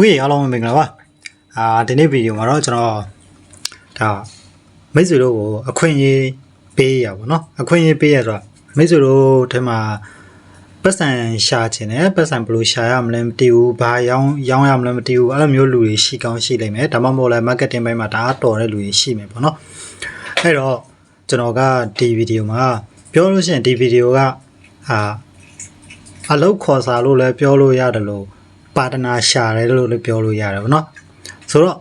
Okay အားလုံးမင်္ဂလာပါဒီနေ့ဗီဒီယိုမှာတော့ကျွန်တော်ဒါမိတ်ဆွေတို့ကိုအခွင့်အရေးပေးရပါတော့အခွင့်အရေးပေးရတော့မိတ်ဆွေတို့ထဲမှာပတ်စံရှာခြင်းနဲ့ပတ်စံဘယ်လိုရှာရမလဲမသိဘူးဘာရောင်းရမလဲမသိဘူးအဲ့လိုမျိုးလူတွေရှိကောင်းရှိလိမ့်မယ်ဒါမှမဟုတ်လည်း marketing ဘက်မှာဒါအားတော်တဲ့လူတွေရှိမယ်ပေါ့နော်အဲ့တော့ကျွန်တော်ကဒီဗီဒီယိုမှာပြောလို့ရှိရင်ဒီဗီဒီယိုကအလုပ်ခေါ်စာလို့လည်းပြောလို့ရတယ်လို့ပါတနာရှာတယ်လို့လည်းပြောလို့ရတယ်ဗောနော်ဆိုတော့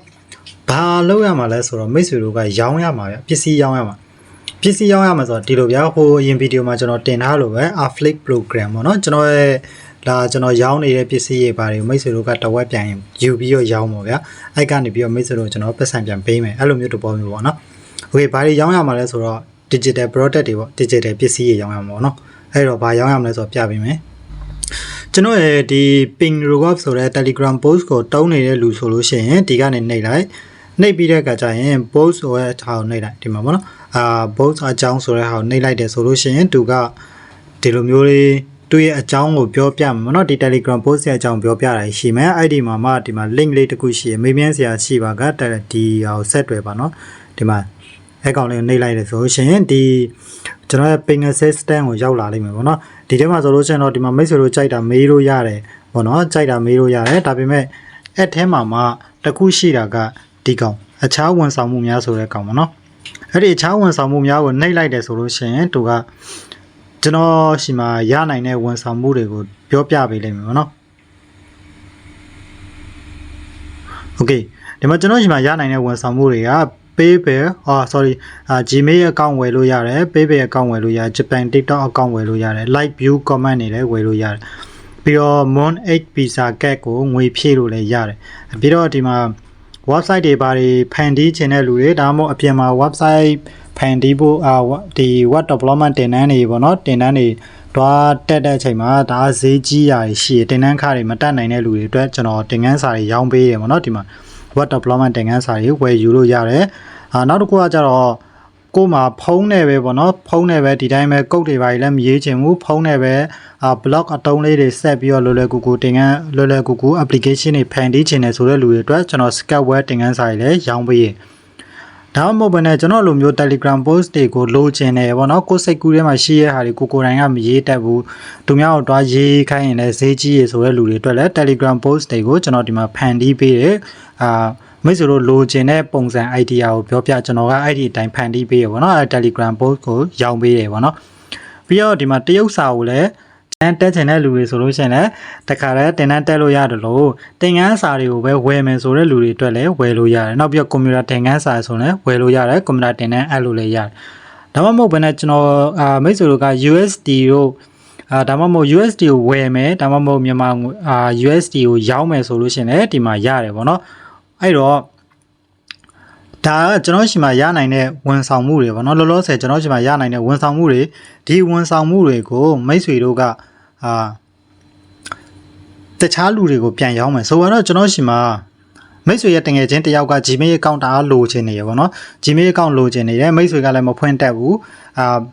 ဘာလုပ်ရမှာလဲဆိုတော့မိတ်ဆွေတို့ကရောင်းရမှာဗျပစ္စည်းရောင်းရမှာဆိုတော့ဒီလိုဗျာဟိုအရင်ဗီဒီယိုမှာကျွန်တော်တင်ထားလို့ပဲ affiliate program ပေါ့နော်ကျွန်တော်ရောင်းနေတဲ့ပစ္စည်းတွေပါတယ်မိတ်ဆွေတို့ကတဝက်ပြန်ယူပြီးတော့ရောင်းပါဗျာအဲ့ကနေပြီးတော့မိတ်ဆွေတို့ကျွန်တော်ပတ်စံပြန်ပေးမယ်အဲ့လိုမျိုးတပေါ်မျိုးပေါ့နော်โอเคဘာတွေရောင်းရမှာလဲဆိုတော့ digital product တွေပေါ့ digital ပစ္စည်းတွေရောင်းရမှာပေါ့နော်အဲ့တော့ဘာရောင်းရမလဲဆိုတော့ပြပေးမယ်ကျွန်တော်ရဲ့ဒီ ping reward ဆိုတဲ့ Telegram post ကိုတုံးနေတဲ့လူဆိုလို့ရှိရင်ဒီကနေနှိပ်ပြီးတဲ့အခါကျရင် post ဆိုတဲ့ဟာကိုနှိပ်လိုက်ဒီမှာပေါ့နော်post အကြောင်းဆိုတဲ့ဟာကိုနှိပ်လိုက်တယ်ဆိုလို့ရှိရင်သူကဒီလိုမျိုးလေးသူ့ရဲ့အကြောင်းကိုပြောပြမှာပေါ့နော်ဒီ Telegram post ရဲ့အကြောင်းပြောပြတာရှိမယ်အဲ့ဒီမှာမှဒီမှာ link လေးတစ်ခုရှိရမေးမြန်းစရာရှိပါကဒီဟာကိုဆက်တွယ်ပါနော်ဒီမှာအဲ့ကောင်လေးကိုနှိပ်လိုက်တယ်ဆိုလို့ရှိရင်ဒီကျွန်တော်ရဲ့ ping assistant ကိုရောက်လာလိမ့်မယ်ပေါ့နော်ဒီထဲမှာဆိုလို့ရှိရင်တော့ဒီမှာမိတ်ဆွေတို့ကြိုက်တာမေးလို့ရတယ်ပေါ့နော်ကြိုက်တာမေးလို့ရတယ်ဒါပေမဲ့အဲ့ထဲမှာမှတစ်ခုရှိတာကဒီကောင်အခြားဝန်ဆောင်မှုများဆိုတဲ့ကောင်ပေါ့နော်အဲ့ဒီအခြားဝန်ဆောင်မှုများကိုနှိပ်လိုက်တယ်ဆိုလို့ရှိရင်သူကကျွန်တော်ရှိမှာရနိုင်တဲ့ဝန်ဆောင်မှုတွေကိုပြောပြပေးလိမ့်မယ်ပေါ့နော်โอเคဒီမှာကျွန်တော်ရှိမှာရနိုင်တဲ့ဝန်ဆောင်မှုတွေက PayPal Gmail account ဝယ်လို့ရတယ် PayPal account ဝယ်လို့ရတယ် Japan TikTok account ဝယ်လို့ရတယ် like view comment တွေလည်းဝယ်လို့ရတယ်ပြီးတော့ Mon 8 Pizza Cat ကိုငွေဖြည့်လို့လည်းရတယ်ပြီးတော့ဒီမှာ website တွေဘာတွေဖန်တီးချင်တဲ့လူတွေဒါမှမဟုတ်အပြင်မှာ website ဖန်တီးဖို့ဒီ web development တင်တန်းတွေပေါ့နော်တင်တန်းတွေတွားတက်တဲ့အချိန်မှာဒါဈေးကြီးရာရှိတယ်တင်တန်းခါတွေမတက်နိုင်တဲ့လူတွေအတွက်ကျွန်တော်တင်ငန်းစာတွေရောင်းပေးတယ်ပေါ့နော်ဒီမှာweb development တင်ငန်းစာတွေဝယ်ယူလို့ရတယ်နောက်တစ်ခုကကျတော့ကို့မှာဖုန်းနဲ့ပဲပေါ့နော်ဖုန်းနဲ့ပဲဒီတိုင်းပဲကုတ်တွေပါလည်းမရေးချင်ဘူးဖုန်းနဲ့ပဲ blog အတုံးလေးတွေဆက်ပြီးတော့လွယ်လွယ်ကူကူတင်ငန်းလွယ်လွယ်ကူကူ application တွေဖန်တီးချင်တယ်ဆိုတဲ့လူတွေအတွက်ကျွန်တော် Skyware တင်ငန်းစာတွေလည်းရောင်းပေးရဒါမှမဟုတ်ဘဲနဲ့ကျွန်တော်လိုမျိုး Telegram post တွေကိုလိုချင်တယ်ပေါ့နော်ကိုယ်စိတ်ကူးထဲမှာရှိရတဲ့ဟာတွေကိုယ်တိုင်ကမရေးတတ်ဘူးသူများကိုတွားရေးခိုင်းရင်လည်းဈေးကြီးရဆိုတဲ့လူတွေအတွက်လည်း Telegram post တွေကိုကျွန်တော်ဒီမှာဖန်တီးပေးတယ်မိတ်ဆွေတို့လိုချင်တဲ့ပုံစံ idea ကိုပြောပြကျွန်တော်ကအဲ့ဒီအတိုင်းဖန်တီးပေးရပါတော့ Telegram post ကိုရောင်းပေးရပါတော့ပြီးတော့ဒီမှာတရုတ်စာကိုလည်းတက်ချင်တဲ့လူတွေဆိုလို့ရှိရင်လည်းတခါတည်းတင်တန်းတက်လို့ရတယ်လို့တင်ငန်းစာတွေကိုပဲဝယ်မယ်ဆိုတဲ့လူတွေအတွက်လည်းဝယ်လို့ရတယ်နောက်ပြီးတော့ကွန်ပျူတာတင်ငန်းစာဆိုလည်းဝယ်လို့ရတယ်ကွန်ပျူတာတင်တန်းအပ်လို့လည်းရတယ်ဒါမှမဟုတ်ဘဲနဲ့ကျွန်တော်မိတ်ဆွေတို့က USD တို့ဒါမှမဟုတ် USD ကိုဝယ်မယ်ဒါမှမဟုတ်မြန်မာUSD ကိုရောင်းမယ်ဆိုလို့ရှိရင်လည်းဒီမှာရတယ်ပေါ့နော်အဲ့တော့ဒါကကျွန်တော်ရှိမှရနိုင်တဲ့ဝန်ဆောင်မှုတွေပေါ့နော်လောလောဆယ်ကျွန်တော်ရှိမှရနိုင်တဲ့ဝန်ဆောင်မှုတွေဒီဝန်ဆောင်မှုတွေကိုမိတ်ဆွေတို့ကတခြားလူတွေကိုပြန်ရောင်းမယ်ဆိုတော့ကျွန်တော်ရှိမှမိတ်ဆွေရဲ့တငယ်ချင်းတယောက်က Gmail account အားလိုချင်နေရပေါ့နော် Gmail account လိုချင်နေတယ်မိတ်ဆွေကလည်းမဖွင့်တတ်ဘူး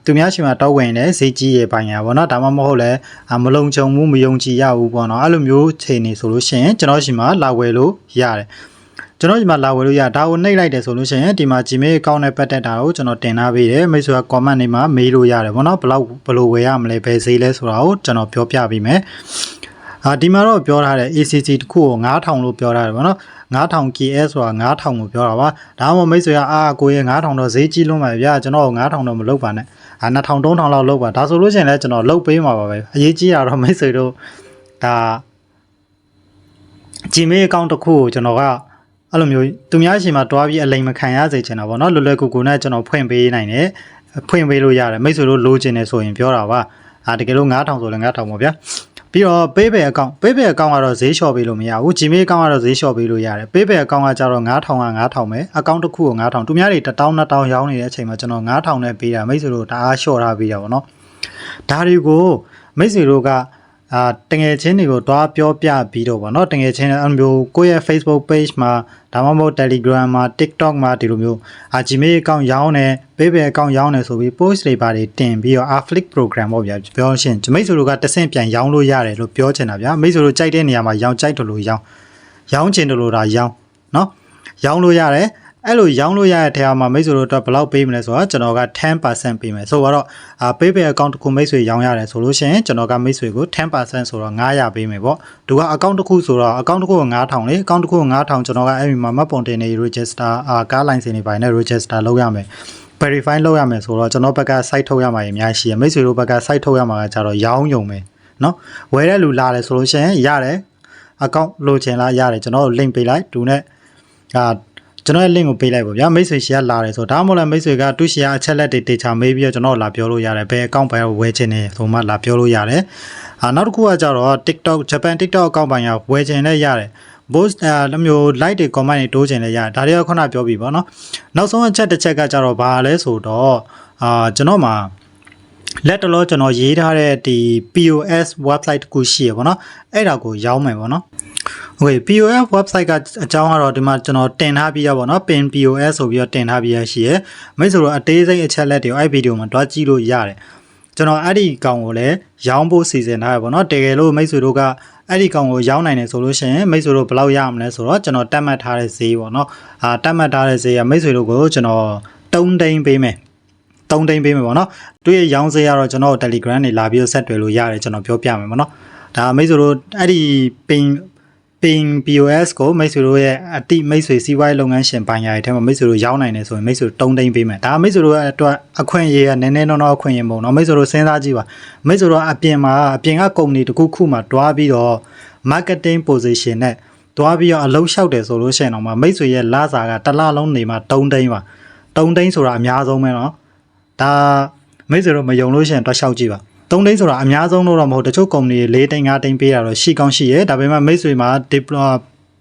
သူများရှိမှတော့ဝင်တယ်ဈေးကြီးရပိုင်ရပေါ့နော်ဒါမှမဟုတ်လည်းမလုံခြုံဘူးမယုံကြည်ရဘူးပေါ့နော်အဲ့လိုမျိုးချိန်နေဆိုလို့ရှိရင်ကျွန်တော်ရှိမှလာဝယ်လို့ရတယ်ကျွန်တော်ဒီမှာလာဝယ်လို့ရဒါကိုနှိပ်လိုက်တယ်ဆိုလို့ရှိရင်ဒီမှာ Gmail account နဲ့ပတ်သက်တာကိုကျွန်တော်တင်ထားပေးတယ်မိတ်ဆွေက comment တွေမှာမေးလို့ရတယ်ဗောနော်ဘယ်လိုဝယ်ရမလဲဘယ်ဈေးလဲဆိုတာကိုကျွန်တော်ပြောပြပေးမယ်ဒီမှာတော့ပြောထားတယ် ACC တခုကို9000လို့ပြောထားတယ်ဗောနော်9000 KS ဆိုတာ9000ကိုပြောတာပါဒါမှမဟုတ်မိတ်ဆွေကကိုရဲ့9000တော့ဈေးကြီးလုံးပါဗျာကျွန်တော်9000တော့မလုပ်ပါနဲ့2000 3000လောက်လုပ်ပါဒါဆိုလို့ရှိရင်လည်းကျွန်တော်လုပ်ပေးမှာပါပဲအရေးကြီးတာတော့မိတ်ဆွေတို့ဒါ Gmail account တခုကိုကျွန်တော်ကအဲ့လိုမျိုးသူများရှင်မှာတွားပြီးအလိမ်မခံရစေချင်တာပေါ့နော်လွယ်လွယ်ကူကူနဲ့ကျွန်တော်ဖွင့်ပေးနိုင်တယ်ဖွင့်ပေးလို့ရတယ်မိတ်ဆွေတို့လိုချင်တယ်ဆိုရင်ပြောတာပါတကယ်လို့9000ဆိုလည်း9000ပေါ့ဗျာပြီးတော့ PayPal account ကတော့ဈေးလျှော့ပေးလို့မရဘူး Gmail account ကတော့ဈေးလျှော့ပေးလို့ရတယ် PayPal account ကကျတော့9000က9000ပဲ account တစ်ခုကို9000သူများတွေ1000 2000ရောင်းနေတဲ့အချိန်မှာကျွန်တော်9000နဲ့ပေးတာမိတ်ဆွေတို့တအားလျှော့ထားပေးတာပေါ့နော်ဒါတွေကိုမိတ်ဆွေတို့ကတငယ်ချင်းတွေကိုတွားပြောပြပြီးတော့ဗောနော်တငယ်ချင်းအဲ့လိုမျိုးကိုယ့်ရဲ့ Facebook page မှာဒါမှမဟုတ် Telegram မှာ TikTok မှာဒီလိုမျိုး Gmail account ရောင်းတယ် PayPal account ရောင်းတယ်ဆိုပြီး post တွေပါတွေတင်ပြီးတော့ affiliate program ပေါ့ဗျာပြောရှင်မိတ်ဆွေတို့ကတဆင့်ပြန်ရောင်းလို့ရတယ်လို့ပြောချင်တာဗျာမိတ်ဆွေတို့ကြိုက်တဲ့နေရာမှာရောင်းကြိုက်တယ်လို့ရောင်း ရောင်းချင်တယ်လို့ဒါရောင်းနော်ရောင်းလို့ရတယ်အဲ့လိုရောင်းလို့ရတဲ့ထဲမှာမိတ်ဆွေတို့အတွက်ဘယ်လောက်ပေးမလဲဆိုတော့ကျွန်တော်က 10% ပေးမယ်ဆိုတော့PayPal account တစ်ခုမိတ်ဆွေရောင်းရတယ်ဆိုလို့ရှိရင်ကျွန်တော်ကမိတ်ဆွေကို 10% ဆိုတော့900ပေးမယ်ပေါ့သူက account တစ်ခုဆိုတော့ account တစ်ခုကို9000လေ account တစ်ခုကို9000ကျွန်တော်ကအဲ့ဒီမှာမှတ်ပုံတင်နေ register ကား license တွေပိုင်းနဲ့ register လုပ်ရမယ် verify လုပ်ရမယ်ဆိုတော့ကျွန်တော်ဘက်က site ထုတ်ရမှာအများကြီးရှိတယ်မိတ်ဆွေတို့ဘက်က site ထုတ်ရမှာကကြတော့ရောင်းယုံမယ်နော်ဝယ်တဲ့လူလာတယ်ဆိုလို့ရှိရင်ရတယ် account လိုချင်လားရတယ်ကျွန်တော်တို့ link ပေးလိုက်သူနဲ့ကျွန်တော်ရဲ့ link ကိုပေးလိုက်ပါဗျာမိတ်ဆွေရှယ်လာတယ်ဆိုဒါမှမဟုတ်လည်းမိတ်ဆွေကသူ့ရှယ်အချက်လက်တွေတေချာမေးပြီးတော့ကျွန်တော်လာပြောလို့ရတယ်ဘယ် account ပဲဝယ်ချင်တယ်ဆိုမှလာပြောလို့ရတယ်နောက်တစ်ခုကကြတော့ TikTok Japan TikTok account ပိုင်းကဝယ်ချင်လည်းရတယ် post လိုမျိုး like တွေ comment တွေတိုးချင်လည်းရတယ်ဒါတွေကခုနပြောပြီးပေါ့နော်နောက်ဆုံးအချက်တစ်ချက်ကကြတော့ဘာလဲဆိုတော့ကျွန်တော်မှာလက်တလောကျွန်တော်ရေးထားတဲ့ဒီ POS website တခုရှိရပေါ့နော်အဲ့ဒါကိုရောင်းမယ်ပေါ့နော်Okay POS website ကအကြောင်းကတော့ဒီမှာကျွန်တော်တင်ထားပြီးရပါတော့ pin POS ဆိုပြီးတော့တင်ထားပြီးရရှိရယ်မိတ်ဆွေတို့အသေးစိတ်အချက်လက်တွေအဲ့ဗီဒီယိုမှာတွားကြည့်လို့ရတယ်ကျွန်တော်အဲ့ဒီကောင်ကိုလည်းရောင်းဖို့စီစဉ်ထားရပါတော့တကယ်လို့မိတ်ဆွေတို့ကအဲ့ဒီကောင်ကိုရောင်းနိုင်တယ်ဆိုလို့ရှိရင်မိတ်ဆွေတို့ဘယ်လောက်ရမလဲဆိုတော့ကျွန်တော်တက်မှတ်ထားတဲ့ဈေးပေါ့နော်တက်မှတ်ထားတဲ့ဈေးကမိတ်ဆွေတို့ကိုကျွန်တော်3သိန်းပေးမယ်3သိန်းပေးမယ်ပေါ့နော်သူရဲ့ရောင်းဈေးကတော့ကျွန်တော် Telegram နေလာပြီးဆက်တွေ့လို့ရတယ်ကျွန်တော်ပြောပြမယ်ပေါ့နော်ဒါမိတ်ဆွေတို့အဲ့ဒီ pin POS ကိုမိတ်ဆွေတို့ရဲ့အတိမိတ်ဆွေစီးပွားရေးလုပ်ငန်းရှင်ပိုင်းရာတွေထဲမှာမိတ်ဆွေတို့ရောင်းနိုင်တယ်ဆိုရင်မိတ်ဆွေတို့3သိန်းပေးမယ်ဒါမိတ်ဆွေတို့ရဲ့အတွက်အခွင့်အရေးကနည်းနည်းတော့အခွင့်အရေးမဟုတ်တော့မိတ်ဆွေတို့စဉ်းစားကြည့်ပါမိတ်ဆွေတို့အပြင်ကကုမ္ပဏီတစ်ခုခုမှာတွားပြီးတော့ marketing position နဲ့တွားပြီးတော့အလုပ်လျှောက်တယ်ဆိုလို့ရှိရင်တော့မိတ်ဆွေရဲ့လစာကတစ်လလုံးနေမှာ3သိန်းပါ3သိန်းဆိုတာအများဆုံးပဲเนาะဒါမိတ်ဆွေတို့မယုံလို့ရှိရင်တွားလျှောက်ကြည့်ပါ3သိန်းဆိုတာအများဆုံးလို့တော့မဟုတ်တချို့ကုမ္ပဏီ4သိန်း5သိန်းပေးတာတော့ရှိကောင်းရှိရဲဒါပေမဲ့မိတ်ဆွေမှာ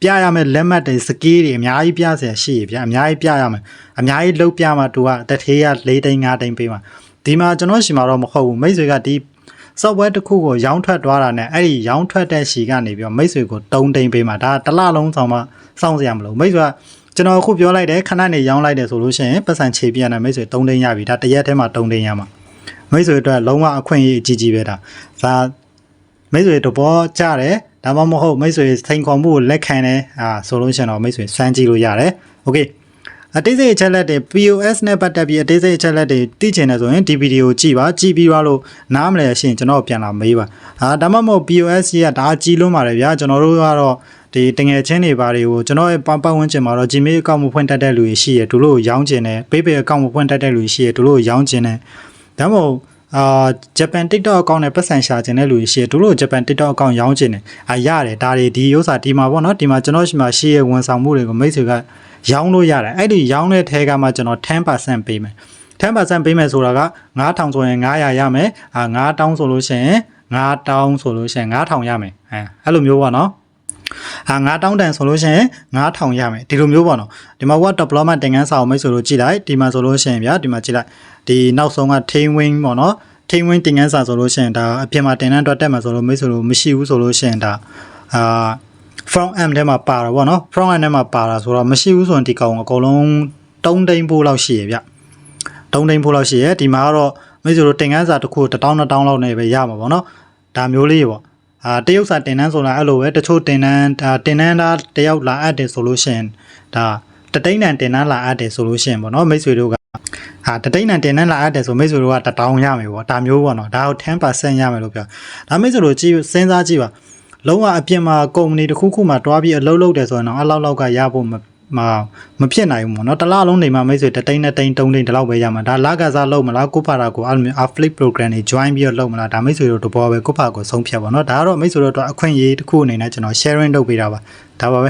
ပြရမယ်လက်မှတ်တွေစကီးတွေအများကြီးပြเสียရှိရဗျာအများကြီးပြရမယ်အများကြီးလုပ်ပြမှာသူကတထေးက4သိန်း5သိန်းပေးမှာဒီမှာကျွန်တော်ရှိမှာတော့မဟုတ်ဘူးမိတ်ဆွေကဒီ software တစ်ခုကိုရောင်းထွက်သွားတာနဲ့အဲ့ဒီရောင်းထွက်တဲ့ရှီကနေပြီးတော့မိတ်ဆွေကို3သိန်းပေးမှာဒါတစ်လလုံးဆောင်မှစောင့်စရာမလိုမိတ်ဆွေကကျွန်တော်အခုပြောလိုက်တယ်ခဏနေရောင်းလိုက်တယ်ဆိုလို့ရှိရင်ပတ်စံခြေပြရတဲ့မိတ်ဆွေ3သိန်းရပြီဒါတရက်ထဲမှာ3သိန်းရမှာမိတ်ဆွေအတွက်လုံးဝအခွင့်အရေးအကြီးကြီးပဲဒါမိတ်ဆွေတဘောကြတယ်ဒါမှမဟုတ်မိတ်ဆွေစိန်ခေါ်မှုကိုလက်ခံတယ်ဆိုလို့ရှိရင်တော့မိတ်ဆွေစမ်းကြည့်လို့ရတယ်โอเคအသေးစိတ်အချက်လက်တွေ POS နဲ့ပတ်သက်ပြီးအသေးစိတ်အချက်လက်တွေသိချင်တယ်ဆိုရင်ဒီဗီဒီယိုကြည့်ပါကြည့်ပြီးတော့နားမလဲရှရင်ကျွန်တော်ပြန်လာမေးပါဒါမှမဟုတ် POS ကြီးကဒါကြီးလွန်းပါတယ်ဗျာကျွန်တော်တို့ကတော့ဒီတငယ်ချင်းတွေဘာတွေကိုကျွန်တော်ရဲ့ပတ်ဝန်းကျင်မှာတော့ Gmail အကောင့်မဖွင့်တတ်တဲ့လူတွေရှိရသူတို့ရောင်းကျင်တယ် PayPal အကောင့်မဖွင့်တတ်တဲ့လူတွေရှိရသူတို့ရောင်းကျင်တယ်ဒါမှမဟုတ်Japan TikTok account နဲ့ပတ်စံရှာခြင်းတဲ့လူတွေရှိတယ်သူတို့ Japan TikTok account ရောင်းခြင်းတယ်ရတယ်ဒါတွေဒီဥစ္စာဒီမှာပေါ့နော်ဒီမှာကျွန်တော်ရှိမှာရှိရဝန်ဆောင်မှုတွေကိုမိတ်ဆွေကရောင်းလို့ရတယ်အဲ့ဒီရောင်းတဲ့ထဲကမှကျွန်တော် 10% ပေးမယ် 10% ပေးမယ်ဆိုတာက9000ဆိုရင်900ရမယ်9000ဆိုလို့ရှိရင်9000ဆိုလို့ရှိရင်9000ရမယ်အဲ့လိုမျိုးပေါ့နော်9000တန်ဆိုလို့ရှိရင်9000ရမယ်ဒီလိုမျိုးပေါ့နော်ဒီမှာ web development သင်ခန်းစာကိုမိတ်ဆွေတို့ကြည့်လိုက်ဒီမှာဆိုလို့ရှိရင်ဗျာဒီမှာကြည့်လိုက်ဒီနောက်ဆုံးက Tailwind ပေါ့နော် Tailwind သင်ခန်းစာဆိုလို့ရှိရင်ဒါအပြင်မှာတင်တန်းအတွက်တက်မှာဆိုလို့မိတ်ဆွေတို့မရှိဘူးဆိုလို့ရှိရင်ဒါfront end ထဲမှာပါတာပေါ့နော် front end ထဲမှာပါတာဆိုတော့မရှိဘူးဆိုရင်ဒီကောင်အကုန်လုံး3သိန်းပို့လောက်ရှိရဗျ3သိန်းပို့လောက်ရှိရဒီမှာကတော့မိတ်ဆွေတို့သင်ခန်းစာတစ်ခု1000 2000လောက်နဲ့ပဲရမှာပေါ့နော်ဒါမျိုးလေးပေါ့တရုတ်စာတင်တန်းဆိုတာအဲ့လိုပဲတချို့တင်တန်းသားတယောက်လာအပ်တယ်ဆိုလို့ရှိရင်ဒါတသိန်းတန်တင်တန်းလာအပ်တယ်ဆိုလို့ရှိရင်ပေါ့နော်မိတ်ဆွေတို့ကတသိန်းတန်တင်တန်းလာအပ်တယ်ဆိုမိတ်ဆွေတို့က1000ရမယ်ပေါ့ဒါမျိုးပေါ့နော်ဒါကို 10% ရမယ်လို့ပြောဒါမိတ်ဆွေတို့ကြည့်စဉ်းစားကြည့်ပါလုံးဝအပြင်မှာကုမ္ပဏီတစ်ခုခုမှတွားပြီးအလုပ်လုပ်တယ်ဆိုရင်တော့အဲ့လောက်ကရဖို့မဖြစ်နိုင်ဘူးပေါ့နော်တစ်လလုံးနေမှာမိတ်ဆွေ3သိန်း3သိန်းဒီလောက်ပဲရမှာဒါလကစားလုပ်မလားကိုဖာတာကိုအဲ့လိုမျိုး affiliate program တွေ join ပြီးတော့လုပ်မလားဒါမိတ်ဆွေတို့တဘောပဲကိုဖာကိုဆုံးဖြတ်ပါနော်ဒါကတော့မိတ်ဆွေတို့အတွက်အခွင့်အရေးတစ်ခုအနေနဲ့ကျွန်တော် sharing လုပ်ပေးတာပါဒါပါပဲ